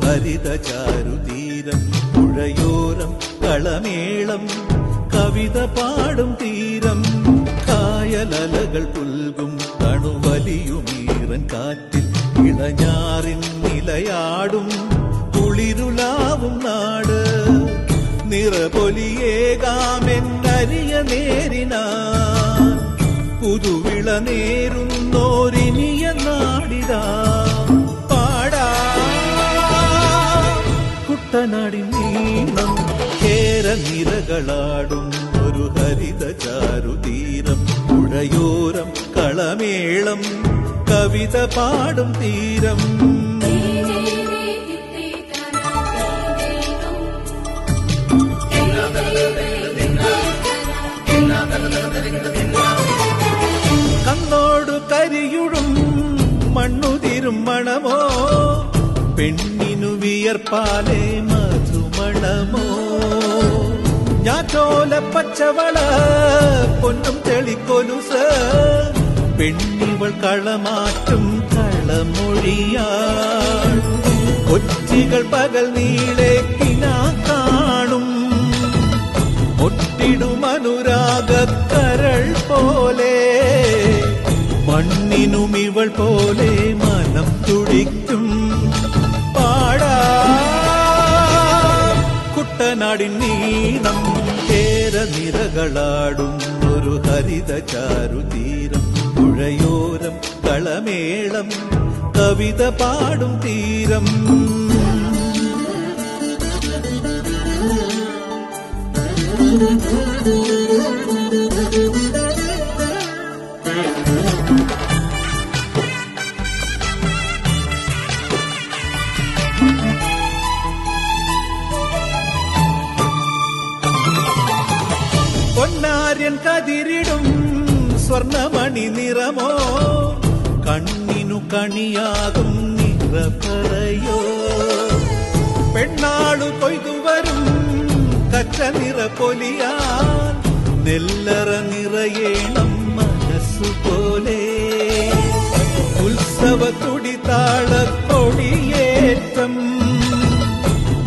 ഹരിത ചാരുതീരം പുഴയോരം കളമേളം കവിത പാടും തീരം കായലലകൾ പുൽകും തണുവലിയുമീറൻ കാറ്റിൽ ഇളഞ്ഞാറിൻ നിലയാടും കുളിരുലാവും നാട് നിറപൊലിയേകാമെന്നരിയ നേരിനാ പുതുവിള നേരുന്നോരിനിയ നാടിതാ പാടാ കുട്ടനാടിൻ നീളം കേരനിരകളാടും ഒരു ഹരിത ചാരുതീരം പുഴയോരം കളമേളം കവിത പാടും തീരം കണ്ണോടു കരിയുടും മണ്ണുതിരും മണമോ പെണ്ണിനു വിയർപ്പാലേ മധുമണമോ ഞാറ്റോല പച്ചവള പൊന്നും തെളിക്കൊലുസ് പെണ്ണിവൾ കളമാറ്റും കളമൊഴിയാൾ കൊച്ചികൾ പകൽ നീളെ കിനാ കാണും ഒട്ടിടും അനുരാഗക്കരൾ പോലെ മണ്ണിനും ഇവൾ പോലെ മനം തുടിക്കും പാടാ കുട്ടനാടിൻ നീളം കേരനിരകളാടും ഒരു ഹരിത ചാരുതീരം പുഴയോരം കളമേളം കവിത പാടും തീരം പൊന്നാര്യൻ കതിരിടും സ്വർണമണി നിറമോ കണ്ണിനു കണിയാകും നിറപറയോ പെണ്ണാളു കൊയ്തുവരും കച്ച നിറ പൊലിയാൽ നെല്ലറ നിറയേണം മനസ്സുപോലെ ഉത്സവ തുടിതാള കൊടിയേറ്റം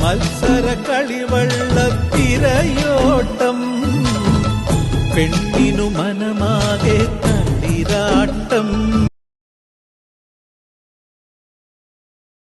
മത്സര കളിവള്ള തിരയോട്ടം പെണ്ണിനു മനമാകെ തളിരാട്ടം